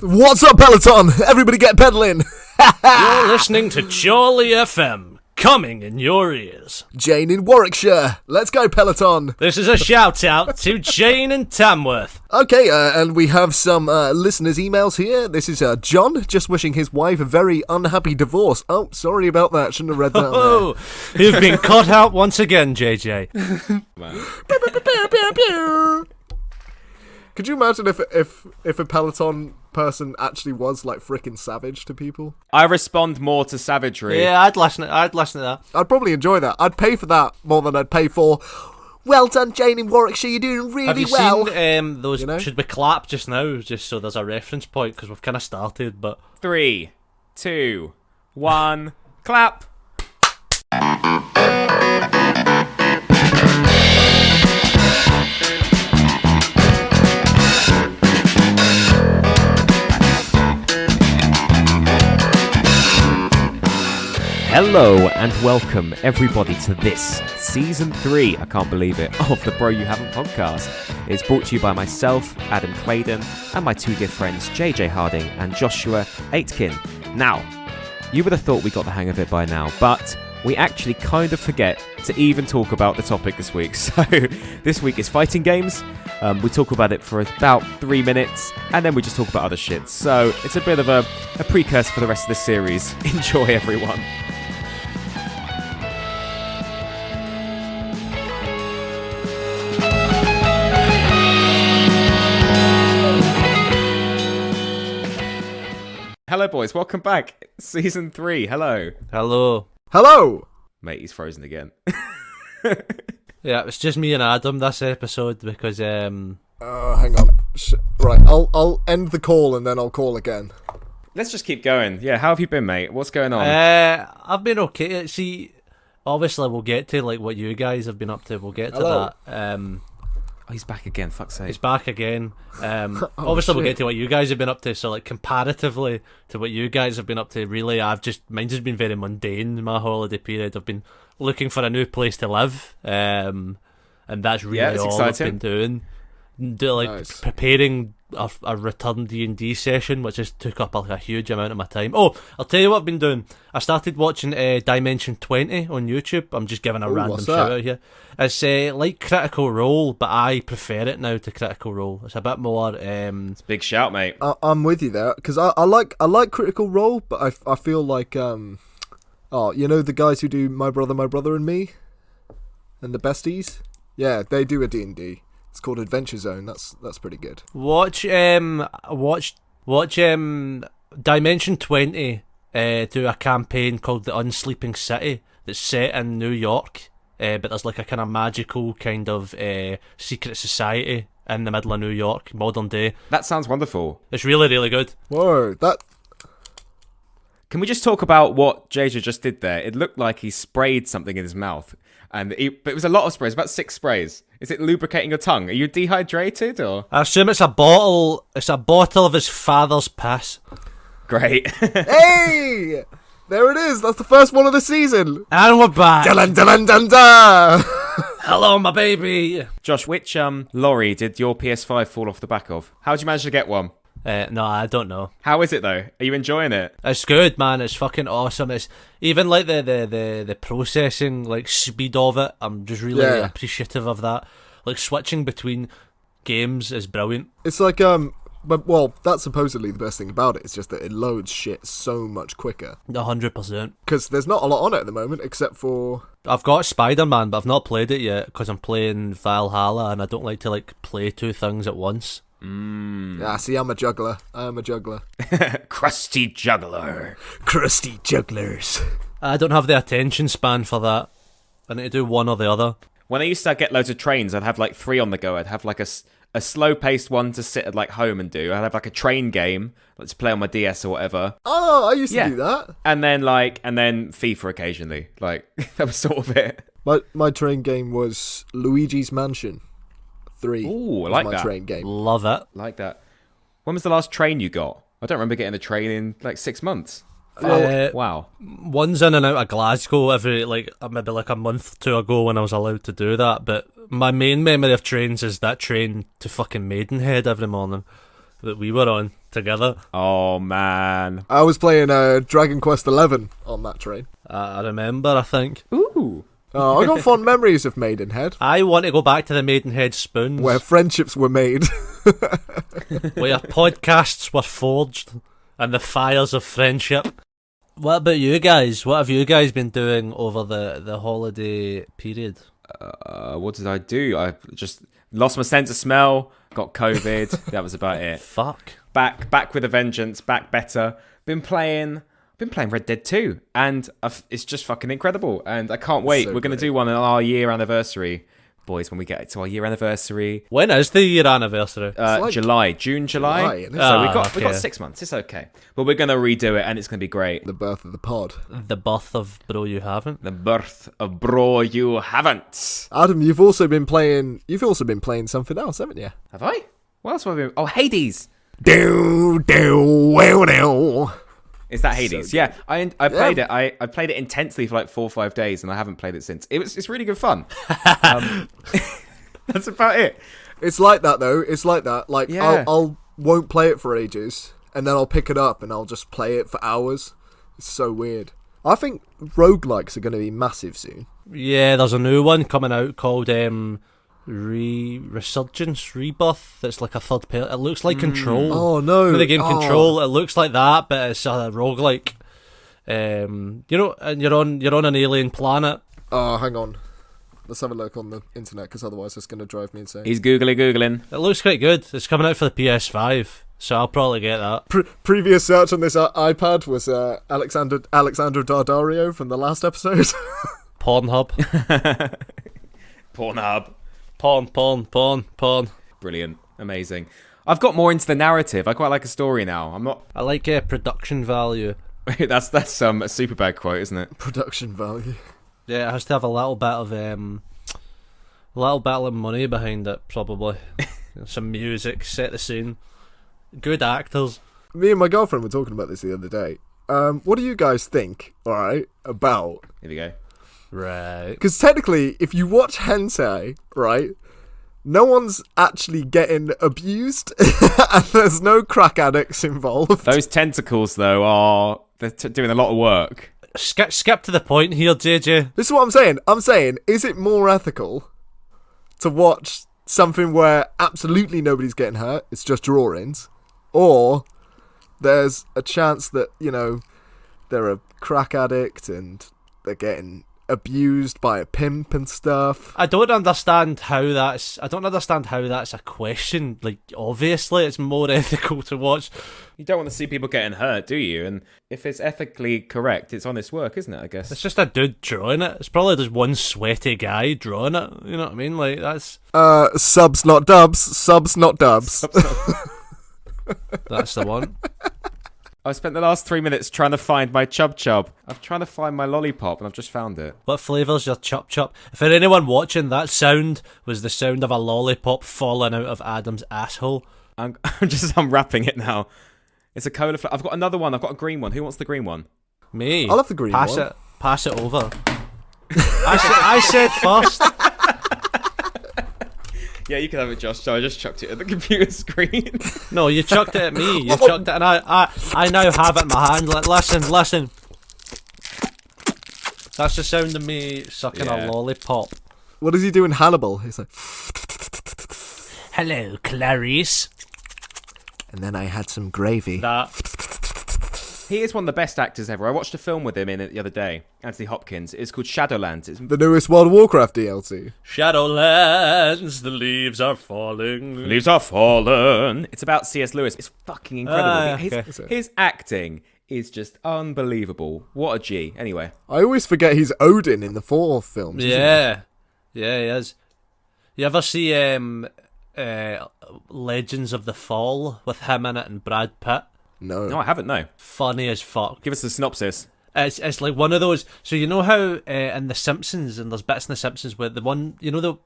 What's up, Peloton? Everybody get pedaling. You're listening to Jolly FM, coming in your ears. Jane in Warwickshire. Let's go, Peloton. This is a shout out to Jane in Tamworth. Okay, and we have some listeners' emails here. This is John, just wishing his wife a very unhappy divorce. Oh, sorry about that. Shouldn't have read that. Oh, you've been caught out once again, JJ. Could you imagine if a Peloton person actually was like frickin' savage to people? I respond more to savagery. Yeah, I'd listen to that. I'd probably enjoy that. I'd pay for that more than I'd pay for, well done, Jane in Warwickshire, you're doing really Have you well. seen those, You know? Should we clap just now, just so there's a reference point, because we've kind of started, but... 3, 2, 1, clap. Hello and welcome everybody to this Season 3, I can't believe it, of the Bro You Haven't podcast. It's brought to you by myself, Adam Claydon, and my two dear friends JJ Harding and Joshua Aitken. Now, you would have thought we got the hang of it by now, but we actually kind of forget to even talk about the topic this week. So this week is fighting games. We talk about it for about 3 minutes, and then we just talk about other shit. So it's a bit of a precursor for the rest of the series. Enjoy, everyone. Hello, boys. Welcome back. Season 3. Hello. Hello. Hello! Mate, he's frozen again. Yeah, it's just me and Adam this episode, because, Hang on. Right, I'll end the call and then I'll call again. Let's just keep going. Yeah, how have you been, mate? What's going on? I've been okay. See, obviously we'll get to, like, what you guys have been up to. We'll get to Hello. that. Oh, he's back again. Fuck's sake. He's back again. shit. Obviously, we'll get to what you guys have been up to. So, like, comparatively to what you guys have been up to, really, mine's just been very mundane. My holiday period, I've been looking for a new place to live, and that's really it's all exciting. I've been doing. Nice. Preparing a return D&D session, which just took up like a huge amount of my time. Oh, I'll tell you what I've been doing. I started watching Dimension 20 on YouTube. I'm just giving a random what's shout that? out here. It's like Critical Role, but I prefer it now to Critical Role. It's a bit more... It's a big shout, mate. I'm with you there, because I like Critical Role, but I feel like, you know the guys who do My Brother and Me? And the Besties? Yeah, they do a D&D. It's called Adventure Zone. That's pretty good. Watch Dimension 20 do a campaign called The Unsleeping City that's set in New York, but there's like a kind of magical kind of secret society in the middle of New York, modern day. That sounds wonderful. It's really, really good. Whoa, that... Can we just talk about what JJ just did there? It looked like he sprayed something in his mouth. But it was a lot of sprays, about 6 sprays. Is it lubricating your tongue? Are you dehydrated, or...? I assume it's a bottle. It's a bottle of his father's piss. Great. Hey! There it is. That's the first one of the season. And we're back. Dun dun dun dun. Hello, my baby. Josh, which lorry did your PS5 fall off the back of? How did you manage to get one? No, I don't know. How is it, though? Are you enjoying it? It's good, man. It's fucking awesome. It's even like the processing like speed of it. I'm just really appreciative of that. Like switching between games is brilliant. It's like well, that's supposedly the best thing about it. It's just that it loads shit so much quicker. 100%. Because there's not a lot on it at the moment, except for... I've got Spider-Man, but I've not played it yet because I'm playing Valhalla, and I don't like to like play 2 things at once. Yeah, see, I'm a juggler. Crusty juggler. Crusty jugglers. I don't have the attention span for that. I need to do one or the other. When I used to get loads of trains, I'd have like 3 on the go. I'd have like a slow-paced one to sit at like home and do. I'd have like a train game, let's play on my DS or whatever. Oh, I used to do that. And then FIFA occasionally. Like, that was sort of it. My train game was Luigi's Mansion 3. Ooh, I like my that. train game. Love it. Like that. When was the last train you got? I don't remember getting a train in like 6 months. Wow. One's in and out of Glasgow every maybe like a month or 2 ago when I was allowed to do that, but my main memory of trains is that train to fucking Maidenhead every morning. that we were on together. Oh man. I was playing Dragon Quest XI on that train. I remember, I think. Ooh. Oh, I got fond memories of Maidenhead, I want to go back to the Maidenhead spoons, where friendships were made. where podcasts were forged, and the fires of friendship. What about you guys? What have you guys been doing over the holiday period? What did I do? I just lost my sense of smell, got COVID. That was about it. Fuck. Back with a vengeance, back better. Been playing Red Dead 2, and it's just fucking incredible. And I can't wait. So We're going to great. do one on our year anniversary. Boys, when we get to our year anniversary, When is the year anniversary? like June, July, July. isn't it? So we've okay. got 6 months. It's okay, but we're gonna redo it, and it's gonna be great. The birth of the pod. The birth of Bro You Haven't? The birth of Bro You Haven't. Adam, you've also been playing something else, haven't you? Have I? What else have I been? Oh, Hades. Is that Hades? So Yeah, I played it. I played it intensely for like 4 or 5 days, and I haven't played it since. It's really good fun. That's about it. It's like that though. It's like that. Like Yeah. I'll won't play it for ages, and then I'll pick it up and I'll just play it for hours. It's so weird. I think roguelikes are going to be massive soon. Yeah, there's a new one coming out called Resurgence, Rebirth. It's like a third party. It looks like Control. Oh no! The game Oh. Control. It looks like that, but it's a roguelike. And you're on an alien planet. Oh, hang on. Let's have a look on the internet, because otherwise it's going to drive me insane. He's googling. It looks quite good. It's coming out for the PS5, so I'll probably get that. Previous search on this iPad was Alexander Daddario from the last episode. Pornhub. Pornhub. Porn. Brilliant. Amazing. I've got more into the narrative. I quite like a story now. I'm not. I like production value. that's a super bad quote, isn't it? Production value. Yeah, it has to have a little bit of money behind it, probably. Some music, set the scene, good actors. Me and my girlfriend were talking about this the other day. What do you guys think, alright, about... Here we go. Right. Because technically, if you watch hentai, right, no one's actually getting abused, and there's no crack addicts involved. Those tentacles, though, they're doing a lot of work. Skip to the point here, JJ. This is what I'm saying. I'm saying, is it more ethical to watch something where absolutely nobody's getting hurt, it's just drawings, or there's a chance that, you know, they're a crack addict and they're getting abused by a pimp and stuff? I don't understand how that's a question. Like, obviously, it's more ethical to watch. You don't want to see people getting hurt, do you? And if it's ethically correct, it's honest work, isn't it, I guess? It's just a dude drawing it. It's probably just one sweaty guy drawing it. You know what I mean? Like, that's... Subs not dubs. Subs not dubs. That's the one. I spent the last 3 minutes trying to find my chub. I'm trying to find my lollipop, and I've just found it. What flavour's your chop chop? For anyone watching, that sound was the sound of a lollipop falling out of Adam's asshole. I'm just unwrapping it now. It's a cola flavor. I've got another one. I've got a green one. Who wants the green one? Me. I'll have the green one. Pass it over. I said first. Yeah, you can have it, Josh. So I just chucked it at the computer screen. No, you chucked it at me. You chucked it, and I now have it in my hand. Like, listen. That's the sound of me sucking a lollipop. What does he do in Hannibal? He's like... Hello, Clarice. And then I had some gravy. He is one of the best actors ever. I watched a film with him in it the other day. Anthony Hopkins. It's called Shadowlands. It's The newest World of Warcraft DLC. Shadowlands, the leaves are falling. Leaves are fallen. It's about C.S. Lewis. It's fucking incredible. Okay. His acting is just unbelievable. What a G. Anyway. I always forget he's Odin in the 4 films. Yeah, he is. You ever see Legends of the Fall with him in it and Brad Pitt? No, I haven't, no. Funny as fuck. Give us a synopsis. It's like one of those. So you know how in The Simpsons, and there's bits in The Simpsons where the one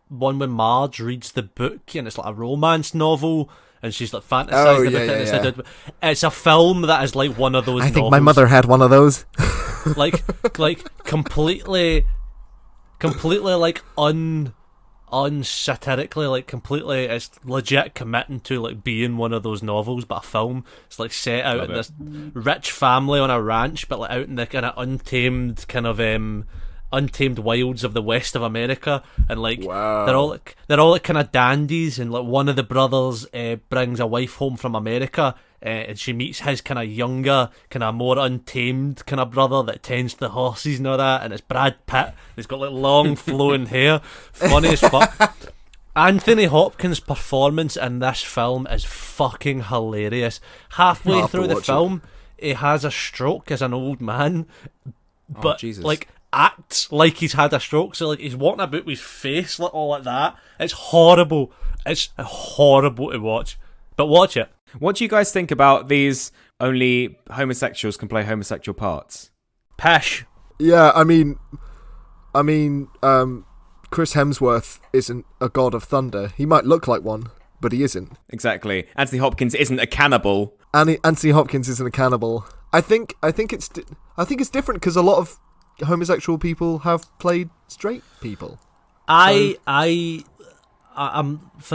when Marge reads the book and it's like a romance novel and she's like fantasizing about it. Yeah. It's a film that is like one of those. I think novels. my mother had one of those. like completely like unsatirically, like completely, it's legit committing to like being one of those novels, but a film. It's like set out in this rich family on a ranch, but like out in the kind of untamed untamed wilds of the west of America, and like they're all like kind of dandies, and like one of the brothers brings a wife home from America, and she meets his kind of younger, kind of more untamed kind of brother that tends to the horses and all that, and it's Brad Pitt. He's got like long flowing hair, funny as fuck. Anthony Hopkins' performance in this film is fucking hilarious. Halfway through the film, he has a stroke as an old man, but like acts like he's had a stroke, so like he's walking about with his face like all like that. It's horrible. It's horrible to watch, but watch it. What do you guys think about these only homosexuals can play homosexual parts? Pish. Yeah, I mean, Chris Hemsworth isn't a god of thunder. He might look like one, but he isn't. Exactly. Anthony Hopkins isn't a cannibal. Anthony Hopkins isn't a cannibal. I think it's different because a lot of homosexual people have played straight people. For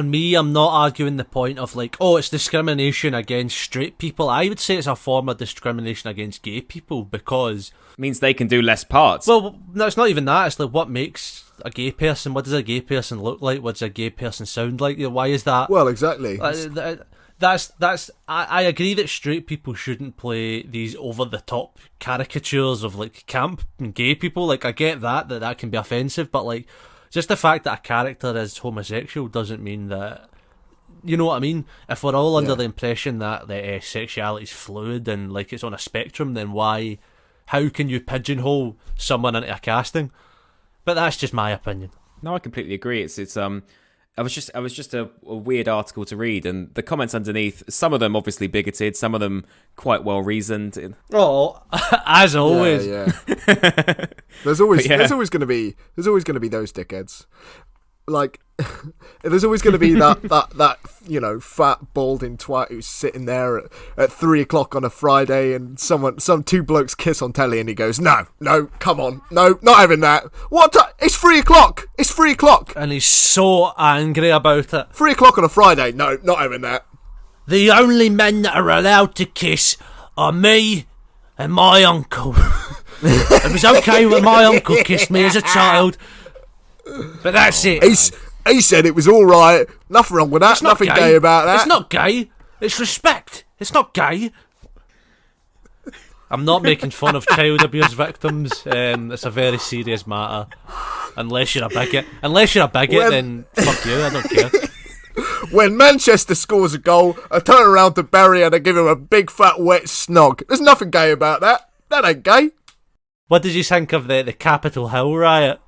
me, I'm not arguing the point of like, oh, it's discrimination against straight people. I would say it's a form of discrimination against gay people because it means they can do less parts. Well, no, it's not even that. It's like what makes a gay person. What does a gay person look like? What does a gay person sound like? Why is that? Well, exactly. I agree that straight people shouldn't play these over the top caricatures of like camp and gay people. Like I get that can be offensive, but like just the fact that a character is homosexual doesn't mean that, you know what I mean? If we're all under the impression that the sexuality is fluid and like it's on a spectrum, then how can you pigeonhole someone into a casting? But that's just my opinion. No, I completely agree. It's I was just a weird article to read, and the comments underneath, some of them obviously bigoted, some of them quite well reasoned. Oh, as always. Yeah. There's always going to be those dickheads. Like, there's always going to be that fat balding twat who's sitting there at 3:00 on a Friday, and some two blokes kiss on telly, and he goes, no, come on, no, not having that. What? It's 3:00. It's 3:00. And he's so angry about it. 3:00 on a Friday. No, not having that. The only men that are allowed to kiss are me and my uncle. It was okay when my uncle kissed me as a child. But that's it. He said it was all right. Nothing wrong with that. Nothing gay about that. It's not gay. It's respect. It's not gay. I'm not making fun of child abuse victims. It's a very serious matter. Unless you're a bigot. Then fuck you. I don't care. When Manchester scores a goal, I turn around to Barry and I give him a big fat wet snog. There's nothing gay about that. That ain't gay. What did you think of the Capitol Hill riot?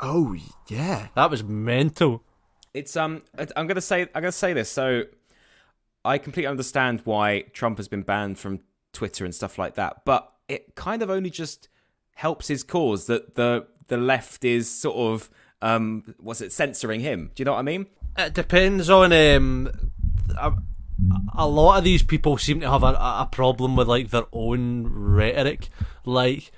Oh yeah, that was mental. It's I'm gonna say this. So I completely understand why Trump has been banned from Twitter and stuff like that, but it kind of only just helps his cause that the left is sort of censoring him. Do you know what I mean? It depends on a lot of these people seem to have a problem with like their own rhetoric. Like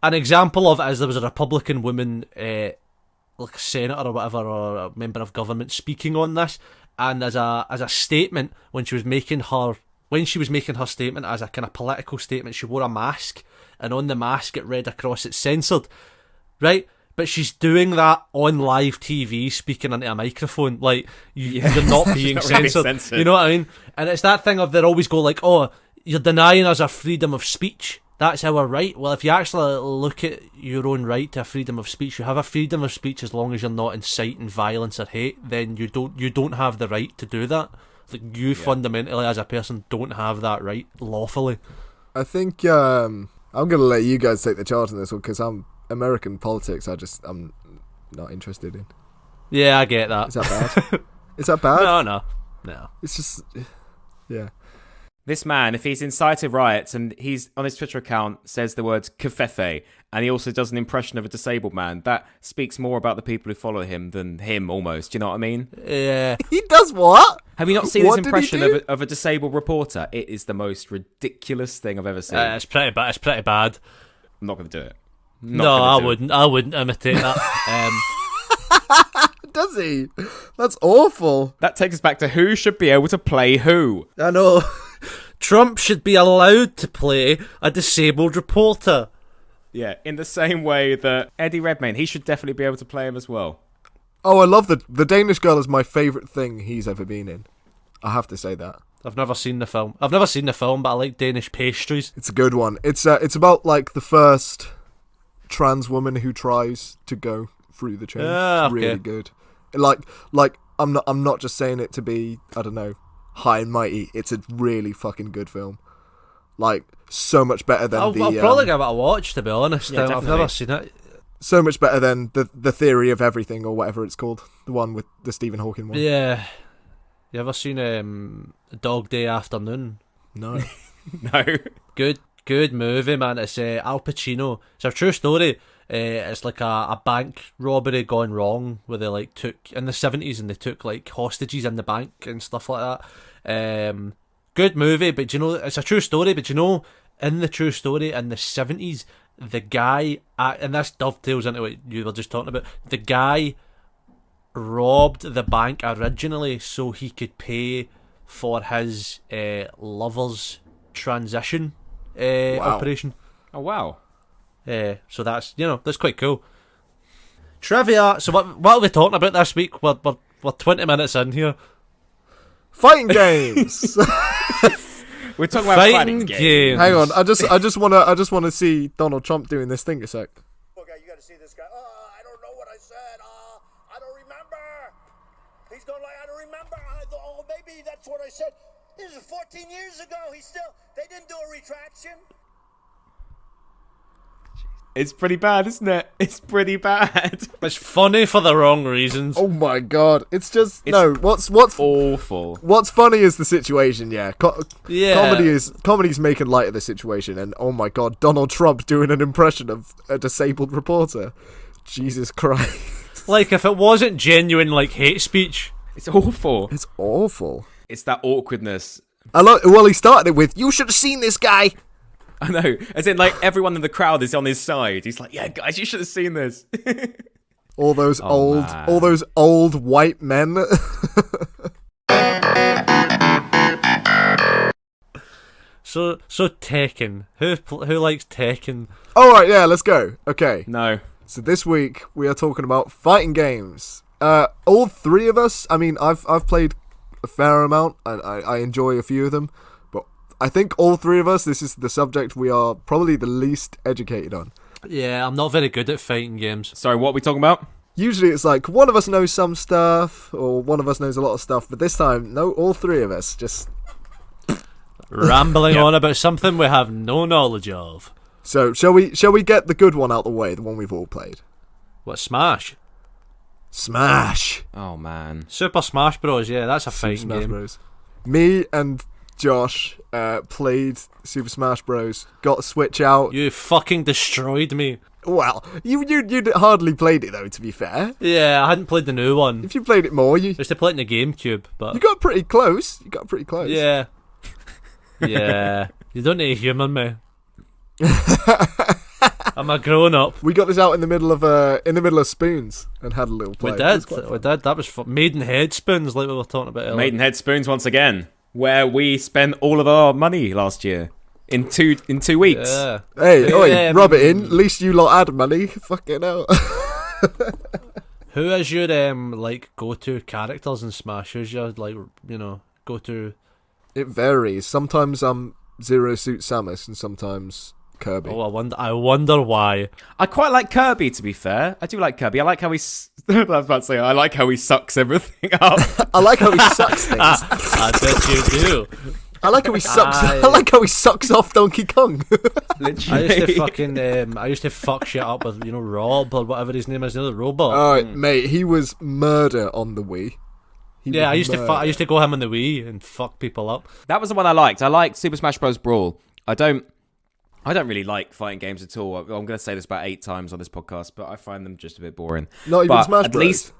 an example of it is there was a Republican woman, like a senator or whatever, or a member of government, speaking on this, and as a statement when she was making her statement as a kind of political statement, she wore a mask, and on the mask it read across it's censored, right? But she's doing that on live TV, speaking into a microphone. Like, you're not being censored. Really, you know what I mean? And it's that thing of they always go like, oh, you're denying us our freedom of speech. That's our right. Well, if you actually look at your own right to a freedom of speech, you have a freedom of speech as long as you're not inciting violence or hate, then you don't have the right to do that. Like, you fundamentally, as a person, don't have that right lawfully. I think I'm going to let you guys take the charge on this one, because American politics, I'm not interested in. Yeah, I get that. Is that bad? Is that bad? No. It's just, yeah. This man, if he's incited riots and he's on his Twitter account says the words kefefe, and he also does an impression of a disabled man, that speaks more about the people who follow him than him, almost. Do you know what I mean? Yeah. He does what? Have you not seen his impression of a disabled reporter? It is the most ridiculous thing I've ever seen. It's pretty bad. It's pretty bad. I'm not going to do it. I wouldn't imitate that. Does he? That's awful. That takes us back to who should be able to play who. I know. Trump should be allowed to play a disabled reporter. Yeah, in the same way that Eddie Redmayne, he should definitely be able to play him as well. Oh, I love the Danish Girl is my favourite thing he's ever been in. I have to say that. I've never seen the film. But I like Danish pastries. It's a good one. It's about like the first trans woman who tries to go through the change. It's really good. Like I'm not just saying it to be, I don't know, high and mighty. It's a really fucking good film. Like so much better than I'll probably give it a watch, to be honest. Yeah, I've never seen it. So much better than the Theory of Everything or whatever it's called, the one with the Stephen Hawking one. Yeah. You ever seen Dog Day Afternoon? No. No. Good movie, man. It's Al Pacino. It's a true story. It's like a bank robbery gone wrong where they like took in the 70s and they took like hostages in the bank and stuff like that. Good movie, but you know it's a true story. But you know, in the true story in the 70s, the guy and this dovetails into what you were just talking about. The guy robbed the bank originally so he could pay for his lover's transition operation. Oh wow. So that's quite cool. Trivia. So what are we talking about this week? We're 20 minutes in here. Fighting games. We're talking about fighting games. Hang on, I just wanna see Donald Trump doing this thing a sec. Okay, you gotta see this guy. I don't know what I said. I don't remember. He's going like, I don't remember. Maybe that's what I said. This is 14 years ago. They didn't do a retraction. It's pretty bad, isn't it? It's pretty bad. It's funny for the wrong reasons. Oh my god, it's what's awful. What's funny is the situation. Yeah, Yeah. comedy's making light of the situation, and oh my god, Donald Trump doing an impression of a disabled reporter. Jesus Christ. Like if it wasn't genuine like hate speech. It's awful. It's awful. It's that awkwardness. Well, he started it with, "You should have seen this guy." I know. As in, like, everyone in the crowd is on his side. He's like, yeah, guys, you should have seen this. all those old white men. So Tekken. Who likes Tekken? All right, yeah, let's go. Okay. No. So this week we are talking about fighting games. All three of us. I mean, I've played a fair amount, and I enjoy a few of them. I think all three of us, this is the subject we are probably the least educated on. Yeah, I'm not very good at fighting games. Sorry, what are we talking about? Usually it's like one of us knows some stuff, or one of us knows a lot of stuff, but this time, no, all three of us just... Rambling on about something we have no knowledge of. So, shall we get the good one out the way, the one we've all played? What, Smash? Smash! Oh, man. Super Smash Bros, yeah, that's a fighting Smash game. Bros. Me and Josh played Super Smash Bros. Got a Switch out. You fucking destroyed me. Well, you hardly played it though, to be fair. Yeah, I hadn't played the new one. If you played it more, I used to play it in the GameCube, but... You got pretty close. Yeah. Yeah. You don't need to humour me. I'm a grown up. We got this out in the middle of Spoons and had a little play. We did. That was Maidenhead Spoons, like we were talking about earlier. Maidenhead Spoons once again, where we spent all of our money last year in two weeks. Yeah. Hey, rub it in. At least you lot had money. Fucking hell. Who is your like go-to characters in Smash? Who's your go-to? It varies. Sometimes I'm Zero Suit Samus, and sometimes Kirby. Oh, I wonder why. I quite like Kirby, to be fair. I do like Kirby. I like how I was about to say, I like how he sucks everything up. I like how he sucks things. I bet you do. I like how he sucks. I like how he sucks off Donkey Kong. Literally. I used to fuck shit up with Rob or whatever his name is, the robot. Oh, mate, he was murder on the Wii. I used to go him on the Wii and fuck people up. That was the one I liked. I liked Super Smash Bros. Brawl. I don't really like fighting games at all. I'm going to say this about 8 times on this podcast, but I find them just a bit boring. Not even Smash Bros.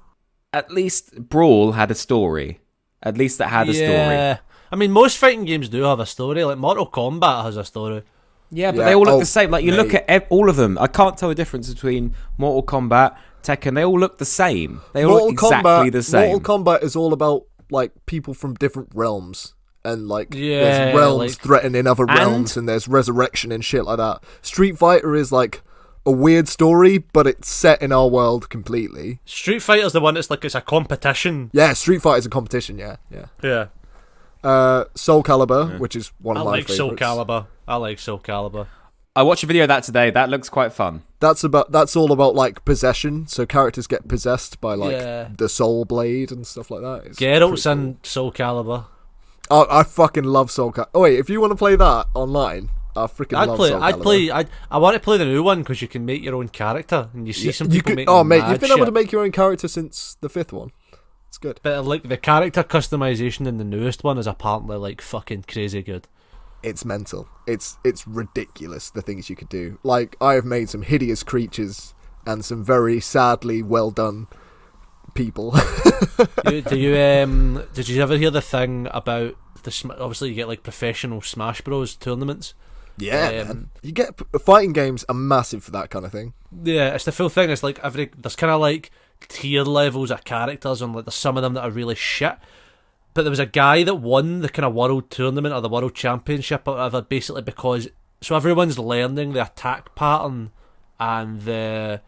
At least Brawl had a story. At least it had a story. I mean, most fighting games do have a story. Like Mortal Kombat has a story. Yeah, but they all look the same. Like you look at all of them. I can't tell the difference between Mortal Kombat, Tekken, they all look the same. They all look exactly the same. Mortal Kombat is all about like people from different realms. And like Yeah, there's realms like- threatening other realms, and there's resurrection and shit like that. Street Fighter is like a weird story, but it's set in our world completely. Street Fighter's the one that's like it's a competition. Yeah, Street Fighter's a competition. Yeah. Soul Calibur, which is one of my favorites. I like Soul Calibur. I watched a video of that today. That looks quite fun. That's all about like possession. So characters get possessed by like the Soul Blade and stuff like that. It's Geralt's pretty in Soul Calibur. cool. I fucking love Soul Calibur. Oh wait, if you want to play that online, I freaking love Soul Calibur. I want to play the new one because you can make your own character and you see some people making Oh mate, mad you've been shit. able to make your own character since the 5th one. It's good. But like the character customization in the newest one is apparently like fucking crazy good. It's mental. It's ridiculous the things you could do. Like I have made some hideous creatures and some very sadly well done people. Did you ever hear the thing about obviously you get like professional Smash Bros tournaments? Yeah, man. You get fighting games are massive for that kind of thing. Yeah, it's the full thing. It's like there's kind of like tier levels of characters, and like there's some of them that are really shit. But there was a guy that won the kind of world tournament or the world championship or whatever, basically because everyone's learning the attack pattern and the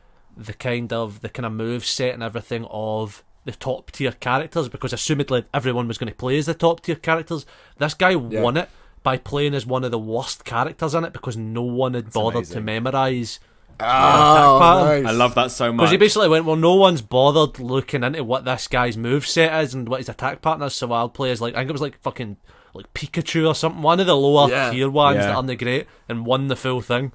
kind of move set and everything of the top tier characters, because assumedly everyone was going to play as the top tier characters. This guy won it by playing as one of the worst characters in it because no one had bothered to memorise attack pattern. Nice. I love that so much. Because he basically went, well, no one's bothered looking into what this guy's moveset is and what his attack pattern is, so I'll play as, like, I think it was like fucking like Pikachu or something, one of the lower tier ones that aren't great, and won the full thing.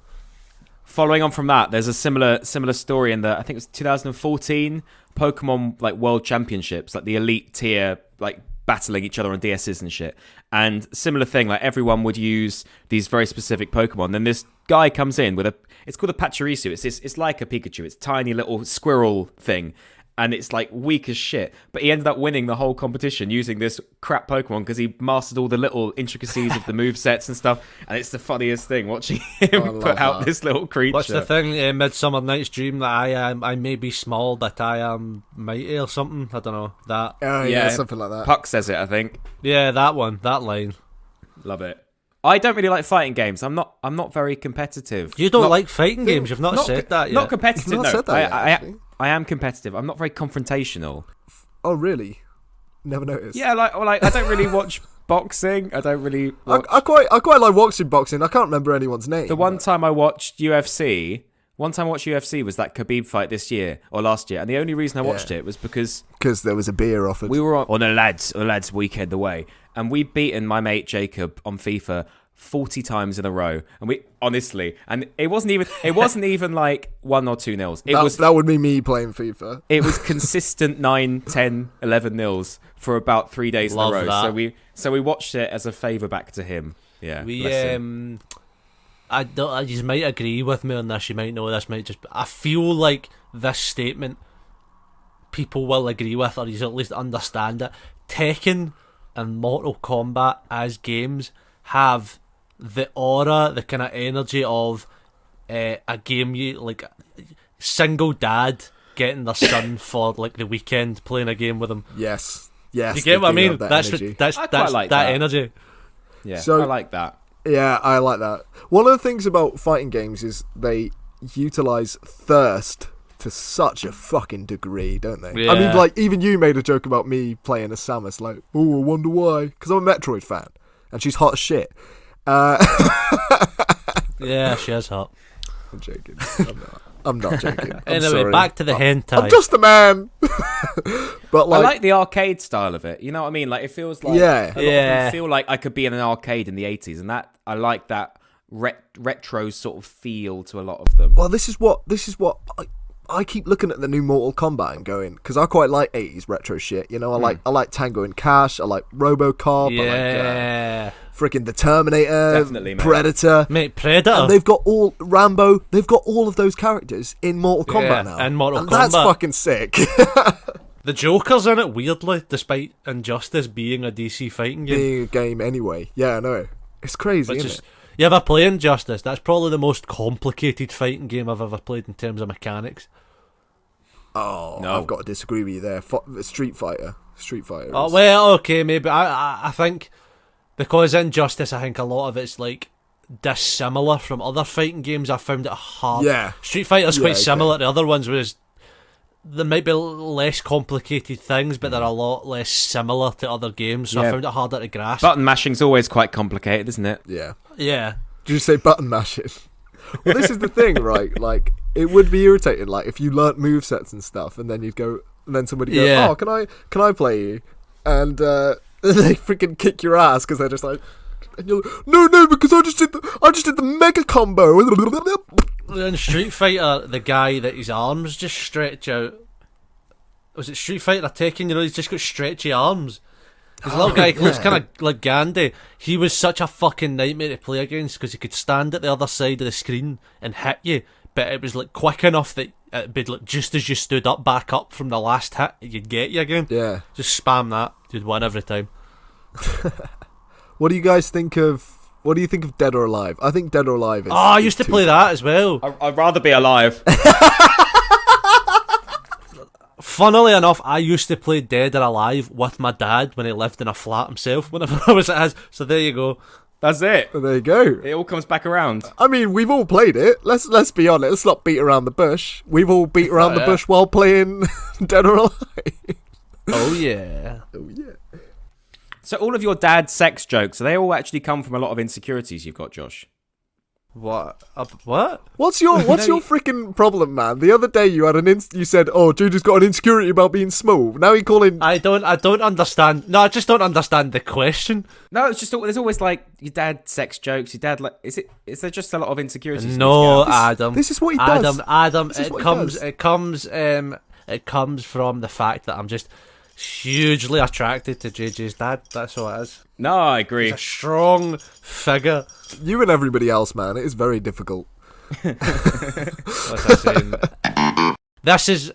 Following on from that, there's a similar story in the, I think it was 2014 Pokemon like World Championships, like the elite tier, like battling each other on DSs and shit. And similar thing, like everyone would use these very specific Pokemon. Then this guy comes in with it's called a Pachirisu. It's like a Pikachu. It's a tiny little squirrel thing. And it's like weak as shit. But he ended up winning the whole competition using this crap Pokemon because he mastered all the little intricacies of the movesets and stuff. And it's the funniest thing watching him put out this little creature. What's the thing? Midsummer Night's Dream, that I may be small, but I am mighty or something. I don't know. That. Yeah, something like that. Puck says it, I think. Yeah, that one. That line. Love it. I don't really like fighting games. I'm not very competitive. You don't like fighting games? You've not said that yet. Not competitive, You've not said that yet, I am competitive. I'm not very confrontational. Oh, really? Never noticed. Yeah, like I don't really watch boxing. I don't really watch... I quite like watching boxing. I can't remember anyone's name. The one time I watched UFC was that Khabib fight this year or last year, and the only reason I watched it was because there was a beer offered. we were on a lads weekend away, and we'd beaten my mate Jacob on FIFA 40 times in a row, and we honestly, and it wasn't even like 1 or 2 nils. That would be me playing FIFA. It was consistent 9, 10, 11 nils for about 3 days Love in a row. that. So we watched it as a favour back to him. Yeah, We bless him. you might agree with me on this. You might know this. I feel like this statement people will agree with, or you at least understand it. Tekken and Mortal Kombat as games have the aura, the kind of energy of a game you like, single dad getting their son for like the weekend playing a game with him. Yes. You get what I mean? That's I quite like that that energy. Yeah, So- I like that. Yeah, I like that. One of the things about fighting games is they utilise thirst to such a fucking degree, don't they? Yeah. I mean, like, even you made a joke about me playing as Samus, like, oh, I wonder why. Because I'm a Metroid fan, and she's hot as shit. Yeah, she is hot. I'm joking. I'm not joking. I'm Anyway, sorry. back to the hentai. I'm just a man. But I like, like the arcade style of it. You know what I mean? Like it feels like Yeah. a lot of them feel like I could be in an arcade in the 80s, and that I like that retro sort of feel to a lot of them. well, this is what I keep looking at the new Mortal Kombat and going, because I quite like 80s retro shit. You know, I like Tango and Cash. I like RoboCop. Yeah. I like freaking the Terminator. Definitely, mate. Predator. Mate, Predator. And they've got all Rambo. They've got all of those characters in Mortal Kombat now. in Mortal and that's Kombat. fucking sick. The Joker's in it, weirdly, despite Injustice being a DC fighting game. Being a game anyway. Yeah, I know. It's crazy, Which isn't is, it? you ever play Injustice? That's probably the most complicated fighting game I've ever played in terms of mechanics. Oh, No. I've got to disagree with you there. Street Fighter. Oh is- well, okay, maybe I think because Injustice, I think a lot of it's like dissimilar from other fighting games. I found it hard. Yeah. Street Fighter's Yeah, quite okay. similar to other ones, whereas there might be less complicated things, but they're a lot less similar to other games. So I Yeah. found it harder to grasp. Button mashing's always quite complicated, isn't it? Yeah. Yeah. Did you say button mashing? Well, this is the thing, right? Like, it would be irritating, like, if you learnt movesets and stuff, and then you'd go, and then somebody go, Yeah. oh, can I play you? And they freaking kick your ass because they're just like, and you're like, no, because I just did the mega combo. In Street Fighter, the guy that his arms just stretch out. Was it Street Fighter or Tekken? You know, he's just got stretchy arms. This little guy looks kind of like Gandhi. He was such a fucking nightmare to play against because he could stand at the other side of the screen and hit you, but it was like quick enough that it'd be like just as you stood up, back up from the last hit, you'd get you again. Yeah. Just spam that, you'd win every time. What do you guys think of? What do you think of Dead or Alive? I think Dead or Alive is. Oh, I is used to too- play that as well. I'd rather be alive. Funnily enough, I used to play Dead or Alive with my dad when he lived in a flat himself whenever I was at his. So there you go. That's it. Well, there you go. It all comes back around. I mean, we've all played it. Let's be honest. Let's not beat around the bush. We've all beat around Oh, the yeah. bush while playing Dead or Alive. Oh yeah. Oh yeah. So all of your dad's sex jokes, they all actually come from a lot of insecurities you've got, Josh. What? What? What's your freaking problem, man? The other day you had you said, "Oh, Judy's got an insecurity about being small." Now you're calling. I don't understand. No, I just don't understand the question. No, it's just there's always like your dad sex jokes. Your dad like is there just a lot of insecurities? No, you need to get out? Adam. This is what he does. Adam. This is what he does. It comes from the fact that I'm just hugely attracted to JJ's dad. That's what it is. No, I agree. He's a strong figure. You and everybody else, man. It is very difficult. What's I saying? This is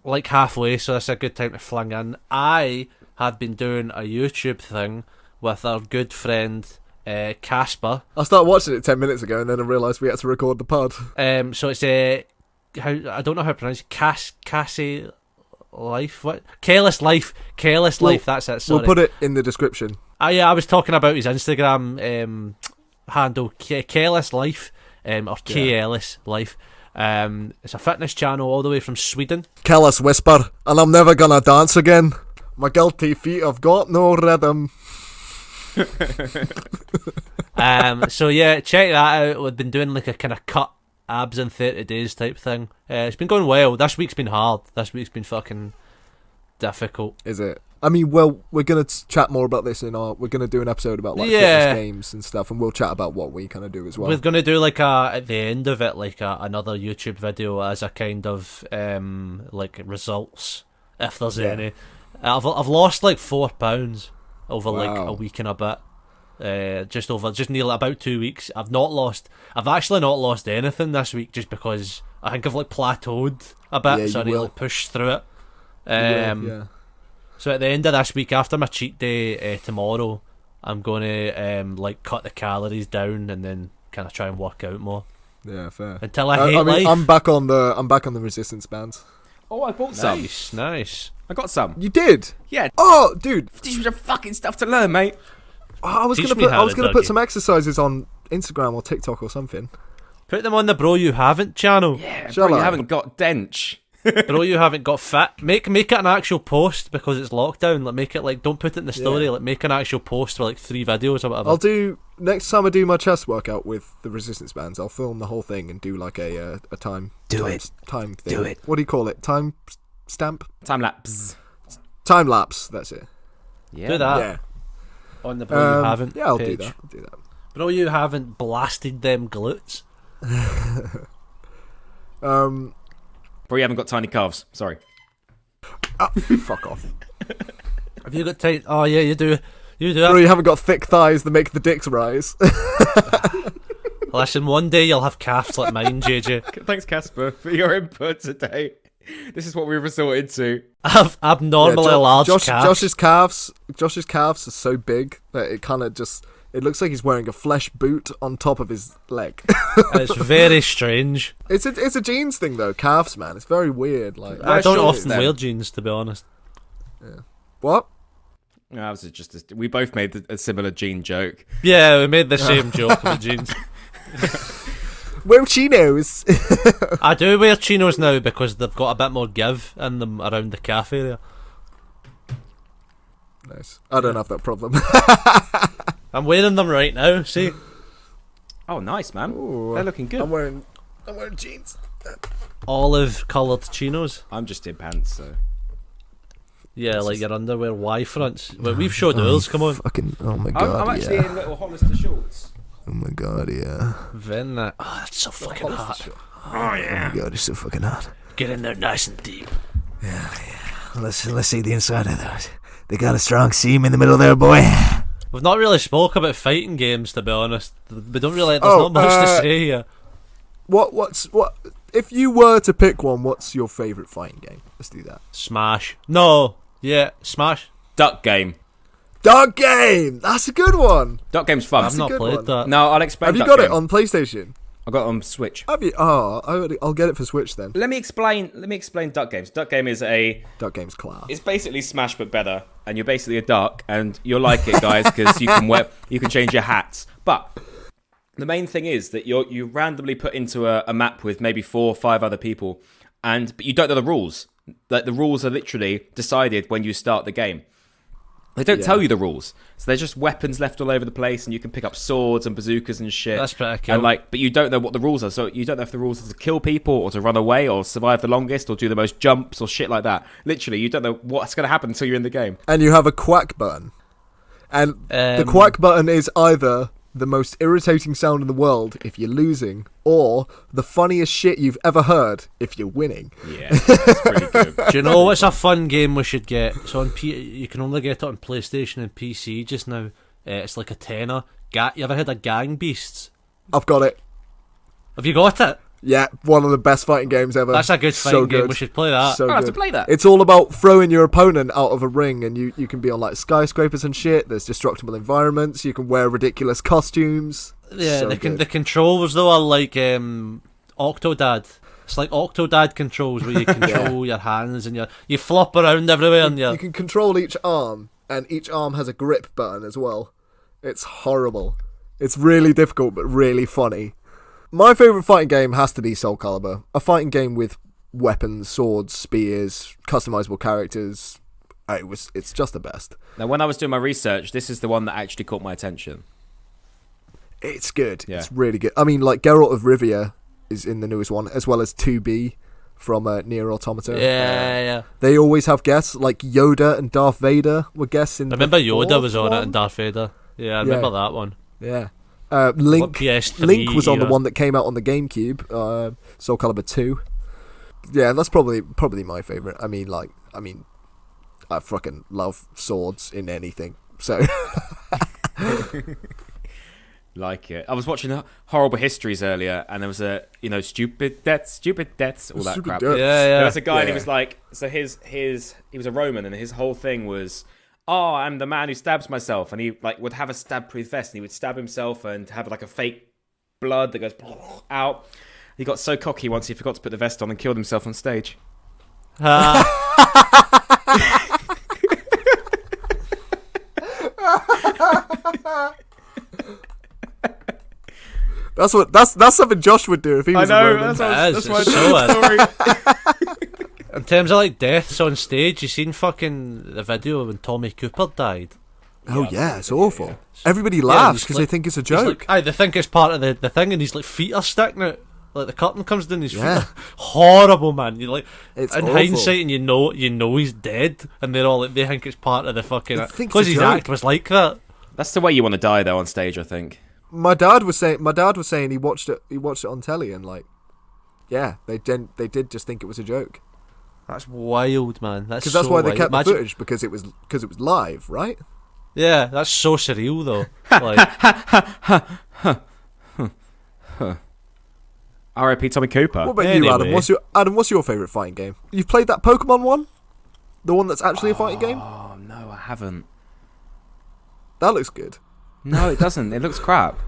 like halfway, so that's a good time to fling in. I had been doing a YouTube thing with our good friend Casper. I started watching it 10 minutes ago, and then I realised we had to record the pod. So it's how I don't know how to pronounce it. Cassie Life. What? Careless Life. Careless Life. That's it. Sorry. We'll put it in the description. Yeah, I was talking about his Instagram handle, Careless Life, or KLS Life. It's a fitness channel all the way from Sweden. Careless whisper, and I'm never gonna dance again. My guilty feet have got no rhythm. So yeah, check that out. We've been doing like a kind of cut abs in 30 days type thing. It's been going well. This week's been hard. This week's been fucking difficult. Is it? I mean, well, we're gonna chat more about this we're gonna do an episode about like Yeah. fitness games and stuff, and we'll chat about what we kind of do as well. We're gonna do like at the end of it like another YouTube video as a kind of like results if there's Yeah. any. I've lost like £4 over like Wow. a week and a bit. Just nearly about 2 weeks. I've actually not lost anything this week just because I think I've like plateaued a bit, Yeah, so I you need to will. like push through it. Yeah. So at the end of this week, after my cheat day tomorrow, I'm going to like cut the calories down and then kind of try and work out more Yeah, fair. until I hate life. I'm back on the resistance bands. Oh, I bought some. Nice. I got some. You did? Yeah. Oh, dude, Teach me the fucking stuff to learn, mate. I was Teach gonna me put how I was to gonna put Dougie. some exercises on Instagram or TikTok or something. Put them on the Bro You Haven't channel. Yeah, Shall bro, you I? haven't got dench. Bro You Haven't Got Fit. Make it an actual post because it's lockdown. Like make it like don't put it in the story. Yeah. Like make an actual post for like 3 videos or whatever. I'll do next time I do my chest workout with the resistance bands. I'll film the whole thing and do like a time time thing. Do it. What do you call it? Time stamp? Time lapse. Time lapse. That's it. Yeah. Do that Yeah. on the Bro You Haven't. Yeah, I'll page. do that. I'll do that. Bro You Haven't blasted them glutes. Bro, you haven't got tiny calves. Sorry. Fuck off. Have you got tight? Oh yeah, you do. You do Bro, it. you haven't got thick thighs that make the dicks rise. Listen, one day you'll have calves like mine, JJ. Thanks, Casper, for your input today. This is what we've resorted to. I've abnormally large calves. Josh's calves are so big that it kind of just It looks like he's wearing a flesh boot on top of his leg. It's very strange. It's a jeans thing though, calves, man. It's very weird. Like I don't shorts, often then? wear jeans, to be honest. what? No, that was just we both made a similar jean joke. Yeah, we made the same joke about jeans. Wear chinos. I do wear chinos now because they've got a bit more give in them around the cafe there. Nice. I don't have that problem. I'm wearing them right now, see? Oh, nice, man. Ooh, They're looking good. I'm wearing jeans. Olive coloured chinos. I'm just in pants, so. Yeah, like your underwear Y fronts. Well, we've showed ours, come on. Fucking, oh my god, I'm actually in little Hollister shorts. Oh my god, yeah. Then that. Oh, that's so fucking hot. Oh my god, it's so fucking hot. Get in there nice and deep. Let's see the inside of those. They got a strong seam in the middle there, boy. We've not really spoke about fighting games, to be honest. We don't really. There's not much to say here. What? If you were to pick one, what's your favourite fighting game? Let's do that. Smash. No. Yeah, Smash. Duck game. Duck Game! That's a good one! Duck game's fun. I've not good played one. that. No, I'll explain. Have you Duck got game. it on PlayStation? I got it on Switch. Have you? Oh, I'll get it for Switch then. Let me explain Duck Games. Duck Game is Duck Game's class. it's basically Smash but better, and you're basically a duck, and you'll like it, guys, because you can change your hats. But the main thing is that you randomly put into a map with maybe 4 or 5 other people, but you don't know the rules. Like the rules are literally decided when you start the game. They don't tell you the rules, so they're just weapons left all over the place, and you can pick up swords and bazookas and shit. That's pretty cool. And but you don't know what the rules are, so you don't know if the rules are to kill people or to run away or survive the longest or do the most jumps or shit like that. Literally, you don't know what's going to happen until you're in the game. And you have a quack button. And the quack button is either the most irritating sound in the world if you're losing, or the funniest shit you've ever heard if you're winning. Yeah, it's pretty good. Do you know what's a fun game we should get? So you can only get it on PlayStation and PC just now. It's like a tenner. You ever heard of Gang Beasts? I've got it. Have you got it? Yeah, one of the best fighting games ever. That's a good fighting game. We should play that. So I'll have good. to play that. It's all about throwing your opponent out of a ring, and you can be on like skyscrapers and shit. There's destructible environments. You can wear ridiculous costumes. Yeah, So the good. controls though are like Octodad. It's like Octodad controls where you control your hands and you flop around everywhere and You can control each arm, and each arm has a grip button as well. It's horrible. It's really difficult, but really funny. My favourite fighting game has to be Soul Calibur. A fighting game with weapons, swords, spears, customizable characters. It's just the best. Now, when I was doing my research, this is the one that actually caught my attention. It's good. Yeah. It's really good. I mean, like Geralt of Rivia is in the newest one, as well as 2B from Nier Automata. yeah. They always have guests, like Yoda and Darth Vader were guests in I remember the Yoda fourth was on it one. and Darth Vader. Yeah, I remember that one. Yeah. Link PS3 Link was on the era. one that came out on the GameCube, Soul Calibur 2. Yeah, that's probably my favourite. I mean, I fucking love swords in anything. So Like it. I was watching Horrible Histories earlier, and there was stupid deaths, all that Stupid crap. deaths. Yeah. There was a guy, and he Yeah. was like, so he was a Roman, and his whole thing was, oh, I'm the man who stabs myself, and he would have a stab-proof vest, and he would stab himself and have like a fake blood that goes out. He got so cocky once he forgot to put the vest on and killed himself on stage. that's something Josh would do if he was a Roman. That's why I so told the story. In terms of like deaths on stage, you seen fucking the video when Tommy Cooper died? Oh yeah, it's awful. Everybody laughs because they think it's a joke. They think it's part of the thing, and his like feet are sticking out. Like the curtain comes down, his Yeah. feet are horrible, man. You like It's in awful. hindsight, and you know he's dead, and they're all like they think it's part of the fucking They think because it's a his joke. act was like that. That's the way you want to die, though, on stage, I think. My dad was saying he watched it on telly, and like, yeah, they did just think it was a joke. That's wild, man. Because that's why they wild. kept the Imagine- footage, because it was live, right? Yeah, that's so surreal though. Like, R.I.P. Tommy Cooper. What about you, Adam? Anyway. What's your favourite fighting game? You've played that Pokemon one, the one that's actually a fighting game. Oh, no, I haven't. That looks good. No, it doesn't. It looks crap.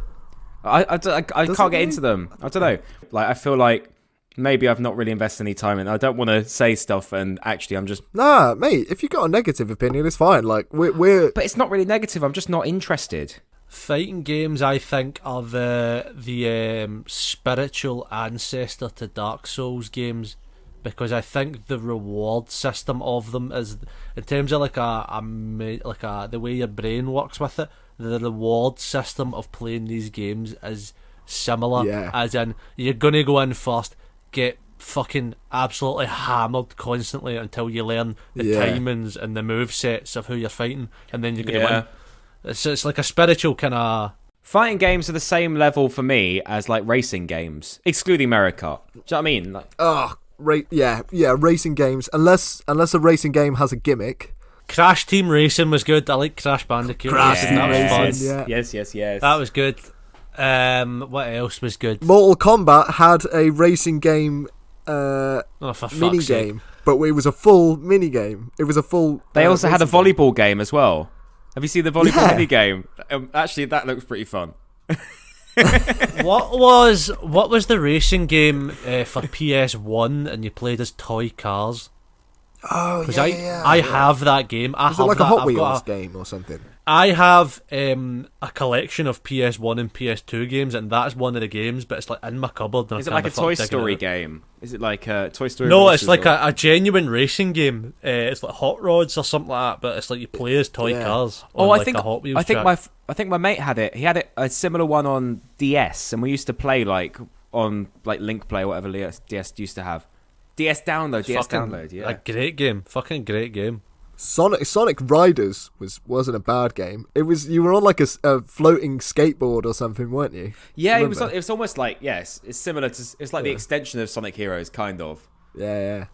I can't get into them. I don't know. Like, I feel like maybe I've not really invested any time in it. I don't want to say stuff, and actually I'm just... Nah, mate, if you've got a negative opinion, it's fine. Like, we're... But it's not really negative. I'm just not interested. Fighting games, I think, are the spiritual ancestor to Dark Souls games, because I think the reward system of them is, in terms of the way your brain works with it, the reward system of playing these games is similar. Yeah. As in, you're gonna go in first, get fucking absolutely hammered constantly until you learn the timings and the movesets of who you're fighting, and then you're gonna win. It's like a spiritual kind of... Fighting games are the same level for me as like racing games, excluding Mario Kart. Do you know what I mean? Like, racing games. Unless a racing game has a gimmick. Crash Team Racing was good. I like Crash Bandicoot. Crash Racing, that was fun. Racing, Yes. That was good. What else was good? Mortal Kombat had a racing game For fuck's mini sake. game, but it was a full mini game. It was a full. They also had a racing game. volleyball game as well. Have you seen the volleyball mini game? Actually, that looks pretty fun. What was the racing game for PS1 and you played as toy cars? Oh, Because I have that game. Is it like a Hot Wheels game or something? I have a collection of PS1 and PS2 games, and that's one of the games, but it's like in my cupboard. And Is it like a Toy Story game? Is it like a Toy Story? No, it's like a genuine racing game. It's like Hot Rods or something like that, but it's like you play as toy cars. On I like think a Hot Wheels I think track. my mate had it. He had a similar one on DS, and we used to play like on like Link Play or whatever DS used to have. DS download. Yeah, A great game. Fucking great game. Sonic Riders wasn't a bad game. It was, you were on like a floating skateboard or something, weren't you? Yeah, it Remember? was almost like it's similar to it's like the extension of Sonic Heroes, kind of. Yeah.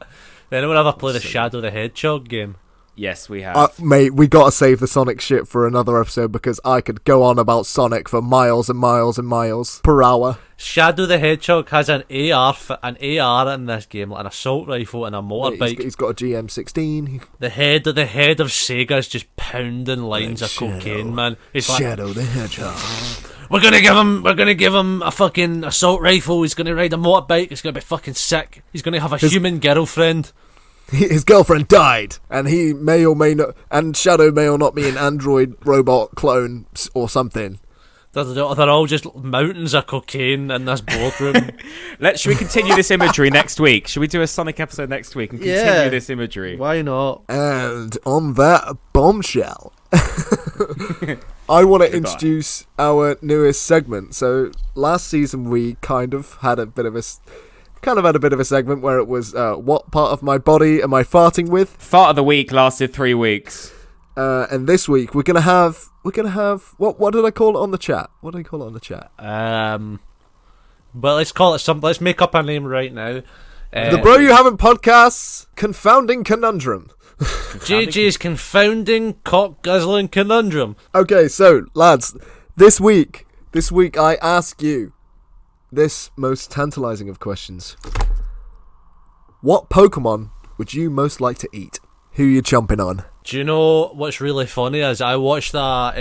Did anyone ever play the Shadow the Hedgehog game? Yes, we have. Mate, we gotta save the Sonic shit for another episode because I could go on about Sonic for miles and miles and miles per hour. Shadow the Hedgehog has an AR in this game, like an assault rifle and a motorbike. He's got a GM16. The head of Sega's just pounding lines of cocaine, man. He's like, Shadow the Hedgehog. We're gonna give him a fucking assault rifle. He's gonna ride a motorbike. It's gonna be fucking sick. He's gonna have a human girlfriend. His girlfriend died, and he may or may not, and Shadow may or not be an android robot clone or something. They're all just mountains of cocaine in this boardroom. Should we continue this imagery next week? Should we do a Sonic episode next week and continue this imagery? Why not? And on that bombshell, I want to introduce our newest segment. So last season we kind of had a bit of a segment where it was what part of my body am I farting with? Fart of the week lasted 3 weeks. And this week we're gonna have what did I call it on the chat? What did I call it on the chat? But let's call it something. Let's make up a name right now. The Bro You Haven't Podcast's Confounding Conundrum. JJ's Confounding Cock Guzzling Conundrum. Okay, so lads, this week I ask you this most tantalizing of questions. What Pokemon would you most like to eat? Who you chomping on? Do you know what's really funny is I watched that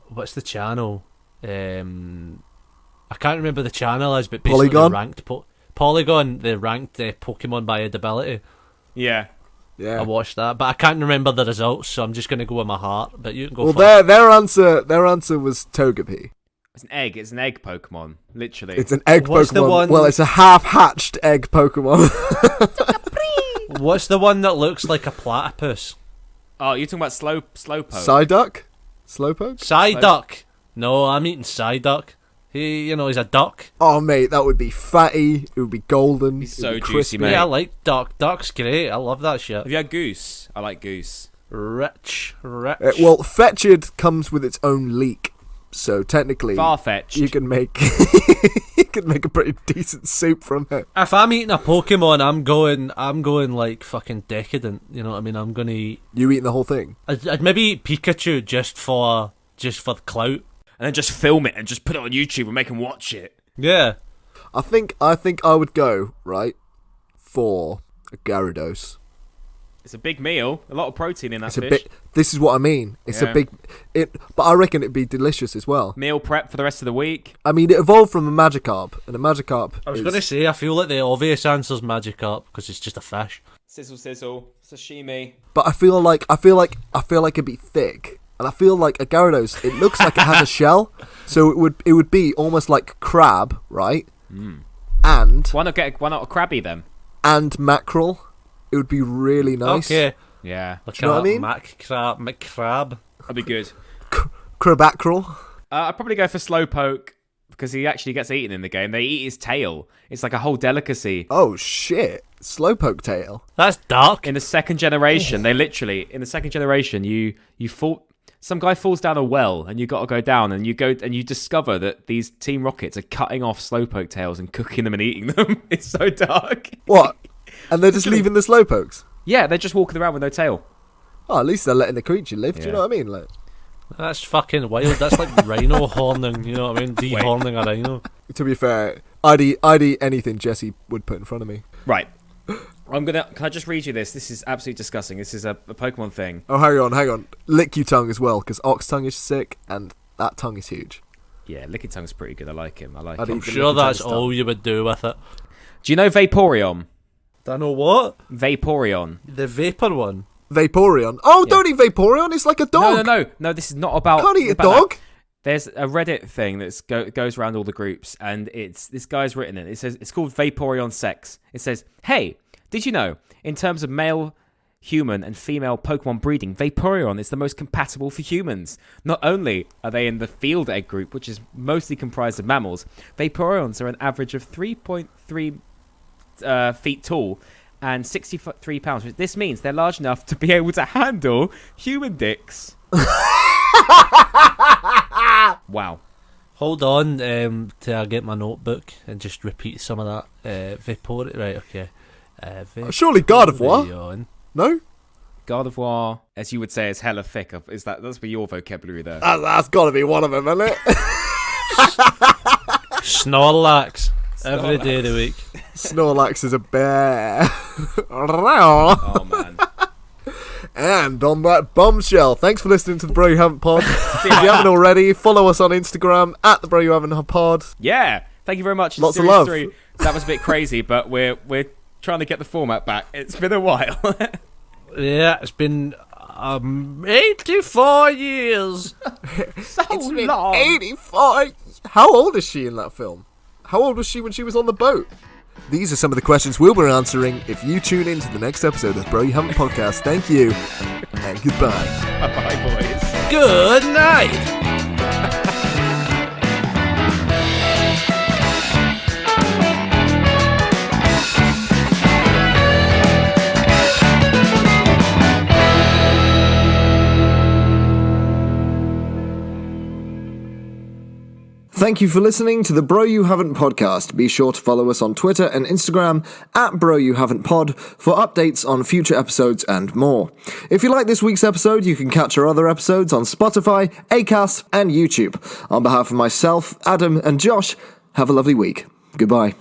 what's the channel? I can't remember the channel is, but basically Polygon? Polygon, the ranked Pokemon by edibility. Yeah. Yeah. I watched that, but I can't remember the results, so I'm just going to go with my heart. But you can go. Well, their answer was Togepi. It's an egg Pokemon, literally. It's an egg What's Pokemon. the one- Well, it's a half-hatched egg Pokemon. What's the one that looks like a platypus? Oh, you're talking about Slowpoke. Psyduck? Slowpoke? Psyduck. No, I'm eating Psyduck. He's a duck. Oh, mate, that would be fatty. It would be golden. He's it so would be juicy, crispy. mate. Yeah, I like duck. Duck's great. I love that shit. Have you had Goose? I like Goose. Rich. Well, Fetch'd comes with its own leek, so technically, Farfetch'd. you can make a pretty decent soup from it. If I'm eating a Pokemon, I'm going like fucking decadent. You know what I mean? I'm gonna eat. You eating the whole thing? I'd maybe eat Pikachu just for the clout. And then just film it and just put it on YouTube and make them watch it. Yeah. I think I would go right for a Gyarados. It's a big meal. A lot of protein in that It's a fish. bit. This is what I mean. It's a big. But I reckon it'd be delicious as well. Meal prep for the rest of the week. I mean, it evolved from a Magikarp, and a Magikarp. I was going to say, I feel like the obvious answer's Magikarp because it's just a fish. Sizzle, sizzle, sashimi. But I feel like it'd be thick, and I feel like a Gyarados. It looks like it has a shell, so it would be almost like crab, right? And Why not a crabby then? and mackerel. It would be really nice. Okay. Yeah, Like you know what I mean? McCrab. that'd be good. Crabackerel. I'd probably go for Slowpoke because he actually gets eaten in the game. They eat his tail. It's like a whole delicacy. Oh shit! Slowpoke tail. That's dark. In the second generation, you fall. Some guy falls down a well, and you got to go down, and you discover that these Team Rockets are cutting off Slowpoke tails and cooking them and eating them. It's so dark. What? And they're just leaving the Slowpokes. Yeah, they're just walking around with no tail. Oh, at least they're letting the creature live. Do you Yeah. know what I mean? Like, That's fucking wild. That's like rhino horning, you know what I mean? Dehorning a rhino. to be fair, I'd eat anything Jesse would put in front of me. Right. Can I just read you this? This is absolutely disgusting. This is a Pokemon thing. Oh, hang on. Lick you tongue as well, because Ox tongue is sick, and that tongue is huge. Yeah, Licky Tongue's pretty good. I like him. I'd I'm eat the sure Licky that's Tongue all you would do with it. Do you know Vaporeon? Do I know what? Vaporeon. The vapor one. Vaporeon. Oh, don't eat Vaporeon. It's like a dog. No. This is not about. Can't eat a about dog. that. There's a Reddit thing that goes around all the groups, and this guy's written it. It says it's called Vaporeon sex. It says, "Hey, did you know? In terms of male human and female Pokemon breeding, Vaporeon is the most compatible for humans. Not only are they in the field egg group, which is mostly comprised of mammals, Vaporeons are an average of 3.3 feet tall and 63 pounds. This means they're large enough to be able to handle human dicks." Wow. Hold on till I get my notebook and just repeat some of that. Vapor. Right, okay. Surely Gardevoir. Vaporeon. No? Gardevoir, as you would say, is hella thick. That's for your vocabulary there. That's got to be one of them, isn't it? Snorlax. Every day of the week. Snorlax is a bear. Oh, man. And on that bombshell, thanks for listening to the Bro You Haven't Pod. If you haven't already, follow us on Instagram at the Bro You Haven't Pod. Yeah. Thank you very much. Lots of Series love. 3. That was a bit crazy, but we're trying to get the format back. It's been a while. Yeah, it's been 84 years. So It's been long. 84. How old is she in that film? How old was she when she was on the boat? These are some of the questions we'll be answering if you tune in to the next episode of Bro You Haven't Podcast. Thank you, and goodbye. Bye, boys. Good night. Thank you for listening to the Bro You Haven't Podcast. Be sure to follow us on Twitter and Instagram at Bro You Haven't Pod for updates on future episodes and more. If you like this week's episode, you can catch our other episodes on Spotify, Acast, and YouTube. On behalf of myself, Adam, and Josh, have a lovely week. Goodbye.